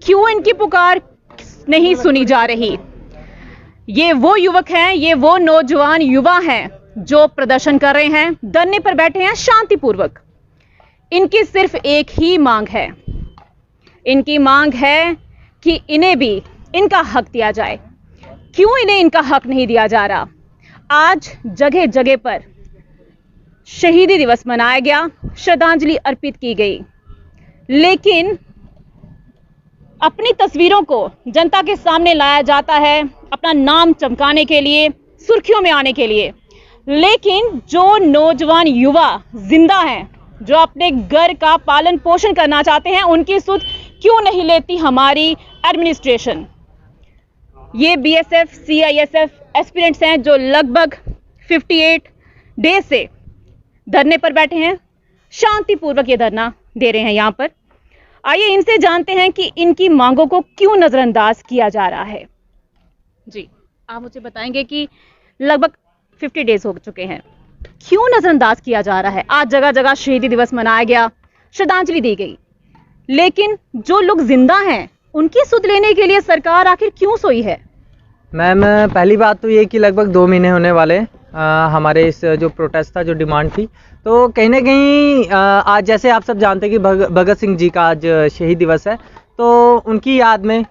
क्यों इनकी पुकार नहीं सुनी जा रही? ये वो युवक हैं, ये वो नौजवान युवा हैं जो प्रदर्शन कर रहे हैं, धरने पर बैठे हैं शांतिपूर्वक। इनकी सिर्फ एक ही मांग है, इनकी मांग है कि इन्हें भी इनका हक दिया जाए। क्यों इन्हें इनका हक नहीं दिया जा रहा? आज जगह जगह पर शहीदी दिवस मनाया गया, श्रद्धांजलि अर्पित की गई, लेकिन अपनी तस्वीरों को जनता के सामने लाया जाता है अपना नाम चमकाने के लिए, सुर्खियों में आने के लिए। लेकिन जो नौजवान युवा जिंदा हैं, जो अपने घर का पालन पोषण करना चाहते हैं, उनकी सुध क्यों नहीं लेती हमारी एडमिनिस्ट्रेशन? ये बीएसएफ सीआईएसएफ एस्पिरेंट्स हैं जो लगभग 58 डेज से धरने पर बैठे हैं, शांतिपूर्वक ये धरना दे रहे हैं यहाँ पर। आइए इनसे जानते हैं कि इनकी मांगों को क्यों नजरअंदाज किया जा रहा है। जी, आप मुझे बताएंगे कि लगभग 50 डेज हो चुके हैं, क्यों नजरअंदाज किया जा रहा है? आज जगह जगह शहीदी दिवस मनाया गया, श्रद्धांजलि दी गई, लेकिन जो लोग जिंदा हैं उनकी सुध लेने के लिए सरकार आखिर क्यों सोई है? मैम, पहली बात तो ये कि लगभग 2 महीने होने वाले हमारे इस जो प्रोटेस्ट था, जो डिमांड थी, तो कहीं ना कहीं आज जैसे आप सब जानते हैं कि भगत सिंह जी का आज शहीद दिवस है, तो उनकी याद में,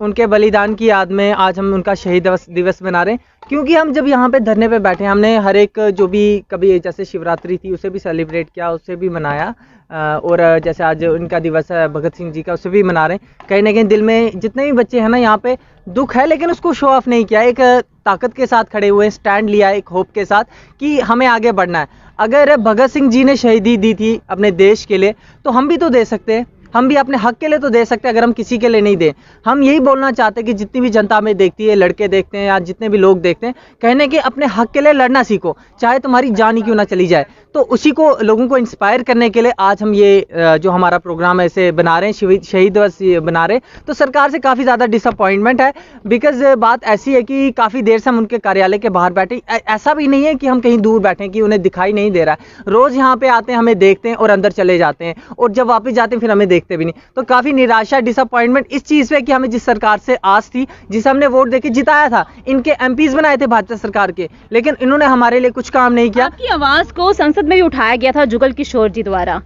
उनके बलिदान की याद में आज हम उनका शहीद दिवस मना रहे हैं। क्योंकि हम जब यहाँ पे धरने पे बैठे, हमने हर एक जो भी कभी जैसे शिवरात्रि थी उसे भी सेलिब्रेट किया, उसे भी मनाया, और जैसे आज उनका दिवस है भगत सिंह जी का, उसे भी मना रहे हैं। कहीं ना कहीं दिल में जितने भी बच्चे हैं ना यहाँ पे दुख है, लेकिन उसको शो ऑफ नहीं किया, एक ताकत के साथ खड़े हुए, स्टैंड लिया एक होप के साथ कि हमें आगे बढ़ना है। अगर भगत सिंह जी ने शहीदी दी थी अपने देश के लिए, तो हम भी तो दे सकते हैं, हम भी अपने हक के लिए तो दे सकते हैं, अगर हम किसी के लिए नहीं दें। हम यही बोलना चाहते हैं कि जितनी भी जनता हमें देखती है, लड़के देखते हैं या जितने भी लोग देखते हैं, कहने कि अपने हक के लिए लड़ना सीखो, चाहे तुम्हारी जान ही क्यों ना चली जाए। तो उसी को, लोगों को इंस्पायर करने के लिए आज हम ये जो हमारा प्रोग्राम है इसे बना रहे हैं, शहीद दिवस बना रहे हैं। तो सरकार से काफ़ी ज़्यादा डिसअपॉइंटमेंट है, बिकॉज बात ऐसी है कि काफ़ी देर से हम उनके कार्यालय के बाहर बैठे, ऐसा भी नहीं है कि हम कहीं दूर बैठे कि उन्हें दिखाई नहीं दे रहा है। रोज़ यहाँ पे आते हैं, हमें देखते हैं और अंदर चले जाते हैं, और जब वापस जाते हैं फिर हमें देखते भी नहीं। तो काफ़ी निराशा, डिसअपॉइंटमेंट इस चीज़ पे कि हमें जिस सरकार से आस थी, जिसे हमने वोट देके जिताया था, इनके एमपीज बनाए थे भाजपा सरकार के, लेकिन इन्होंने हमारे लिए कुछ काम नहीं किया। आपकी आवाज़ को संसद में भी उठाया गया था जुगल किशोर जी द्वारा,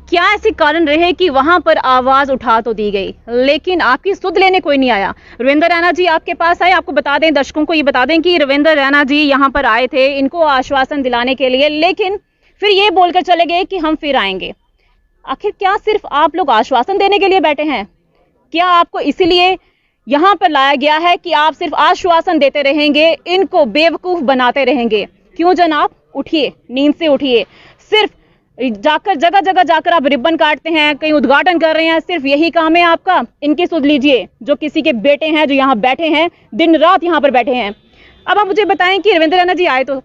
क्या ऐसे कारण रहे कि वहां पर आवाज उठा तो दी गई, लेकिन आपकी सुध लेने कोई नहीं आया? रविंद्र रैना जी आपके पास आए, आपको बता दें, दर्शकों को ये बता दें कि रविंद्र रैना जी यहाँ पर आए थे इनको आश्वासन दिलाने के लिए, लेकिन फिर ये बोलकर चले गए कि हम फिर आएंगे। आखिर क्या सिर्फ आप लोग आश्वासन देने के लिए बैठे हैं? क्या आपको इसीलिए यहाँ पर लाया गया है कि आप सिर्फ आश्वासन देते रहेंगे, इनको बेवकूफ बनाते रहेंगे? क्यों जनाब, उठिए, नींद से उठिए। सिर्फ जाकर जगह जगह जाकर आप रिबन काटते हैं, कहीं उद्घाटन कर रहे हैं, सिर्फ यही काम है आपका? इनकी सुध लीजिए, जो किसी के बेटे हैं, जो यहाँ बैठे हैं, दिन रात यहाँ पर बैठे हैं। अब आप मुझे बताएं कि रविंद्र रैना जी आए तो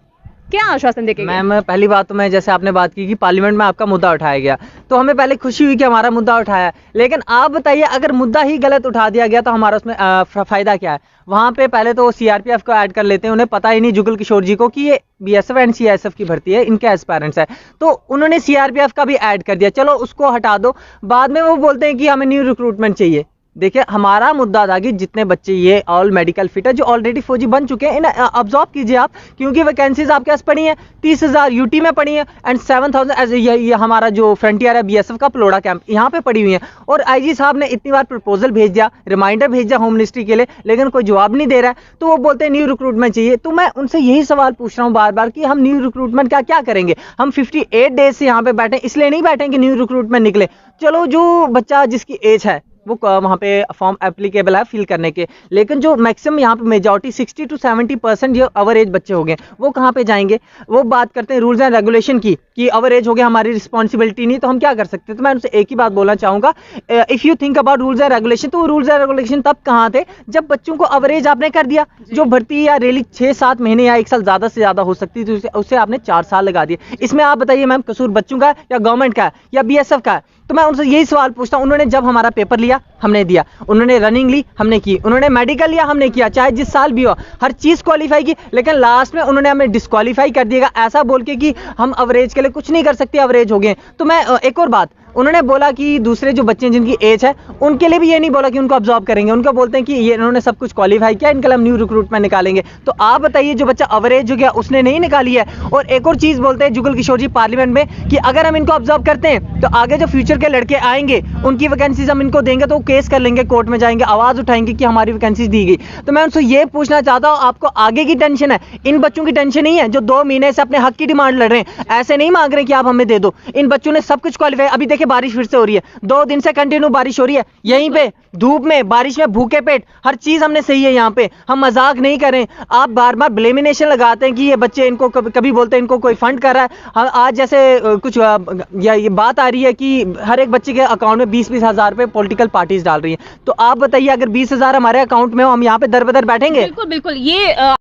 क्या आश्वासन देके? मैम, पहली बात तो मैं, जैसे आपने बात की कि पार्लियामेंट में आपका मुद्दा उठाया गया, तो हमें पहले खुशी हुई कि हमारा मुद्दा उठाया, लेकिन आप बताइए अगर मुद्दा ही गलत उठा दिया गया तो हमारा उसमें फायदा क्या है? वहाँ पे पहले तो सीआरपीएफ को ऐड कर लेते हैं, उन्हें पता ही नहीं जुगल किशोर जी को कि ये बीएसएफ एंड सीआईएसएफ की भर्ती है, इनके एस्पायरेंट्स है, तो उन्होंने सीआरपीएफ का भी ऐड कर दिया। चलो उसको हटा दो, बाद में वो बोलते हैं कि हमें न्यू रिक्रूटमेंट चाहिए। देखिए, हमारा मुद्दा था कि जितने बच्चे ये ऑल मेडिकल फिट है, जो ऑलरेडी फौजी बन चुके हैं, इन्हें अब्जॉर्ब कीजिए आप, क्योंकि वैकेंसीज आपके पास पड़ी हैं, 30,000 यूटी में पड़ी हैं, एंड 7,000 एज ये हमारा जो फ्रंटियर है बीएसएफ का पलोड़ा कैंप, यहाँ पे पड़ी हुई है। और आईजी साहब ने इतनी बार प्रपोजल भेज दिया, रिमाइंडर भेज दिया होम मिनिस्ट्री के लिए, लेकिन कोई जवाब नहीं दे रहा है, तो वो बोलते हैं न्यू रिक्रूटमेंट चाहिए। तो मैं उनसे यही सवाल पूछ रहा हूँ बार बार कि हम न्यू रिक्रूटमेंट का क्या करेंगे? हम 58 डेज से यहाँ पे बैठे, इसलिए नहीं बैठे कि न्यू रिक्रूटमेंट निकले। चलो, जो बच्चा जिसकी एज है वो वहाँ पे फॉर्म एप्लीकेबल है फिल करने के, लेकिन जो मैक्सिमम यहाँ पे मेजॉरिटी 60 to 70% जो अवर एज बच्चे हो गए, वो कहाँ पे जाएंगे? वो बात करते हैं रूल्स एंड रेगुलेशन की कि अवर एज हो गया, हमारी रिस्पॉन्सिबिलिटी नहीं, तो हम क्या कर सकते हैं? तो मैं उनसे एक ही बात बोलना चाहूँगा, if you think about rules and regulation, तो रूल्स एंड रेगुलेशन तब कहाँ थे जब बच्चों को अवर एज आपने कर दिया। जो भर्ती या रैली 6-7 महीने या 1 साल ज़्यादा से ज़्यादा हो सकती थी, उससे आपने 4 साल लगा दिए। इसमें आप बताइए मैम, कसूर बच्चों का है या गवर्नमेंट का है या बीएसएफ का है? तो मैं उनसे यही सवाल पूछता हूँ, उन्होंने जब हमारा पेपर लिया हमने दिया, उन्होंने रनिंग ली हमने की, उन्होंने मेडिकल लिया हमने किया, चाहे जिस साल भी हो, हर चीज़ क्वालिफाई की, लेकिन लास्ट में उन्होंने हमें डिस्क्वालीफाई कर दिएगा, ऐसा बोल के कि हम अवरेज के लिए कुछ नहीं कर सकते, अवरेज हो गए। तो मैं एक और बात, उन्होंने बोला कि दूसरे जो बच्चे हैं जिनकी एज है उनके लिए भी ये नहीं बोला कि उनको अब्जॉर्ब करेंगे, उनको बोलते हैं कि ये इन्होंने सब कुछ क्वालिफाई किया, इनके लिए हम न्यू रिक्रूटमेंट निकालेंगे। तो आप बताइए जो बच्चा अवरेज हो गया उसने नहीं निकाली है। और एक और चीज बोलते हैं जुगल किशोर जी पार्लियामेंट में कि अगर हम इनको ऑब्जर्व करते हैं तो आगे जो फ्यूचर के लड़के आएंगे उनकी वैकेंसीज हम इनको देंगे तो वो केस कर लेंगे, कोर्ट में जाएंगे, आवाज उठाएंगे कि हमारी वैकेंसीज दी गई। तो मैं उनसे ये पूछना चाहता हूं आपको आगे की टेंशन है, इन बच्चों की टेंशन नहीं है जो 2 महीने से अपने हक की डिमांड लड़ रहे हैं, ऐसे नहीं मांग रहे कि आप हमें दे दो। इन बच्चों ने सब कुछ क्वालिफाई, अभी देखिए बारिश फिर से हो रही है, 2 दिन से कंटिन्यू बारिश हो रही है, यहीं पे धूप में बारिश में भूखे पेट हर चीज हमने सही है। यहाँ पे हम मजाक नहीं करें, आप बार बार ब्लेमिनेशन लगाते हैं कि ये बच्चे इनको कभी बोलते हैं इनको कोई फंड कर रहा है। आज जैसे कुछ ये बात आ रही है कि हर एक बच्चे के अकाउंट में 20-20 हजार रुपए पॉलिटिकल पार्टीज डाल रही है। तो आप बताइए अगर 20 हजार हमारे अकाउंट में हो, हम यहाँ पे दर बदर बैठेंगे? बिल्कुल बिल्कुल, ये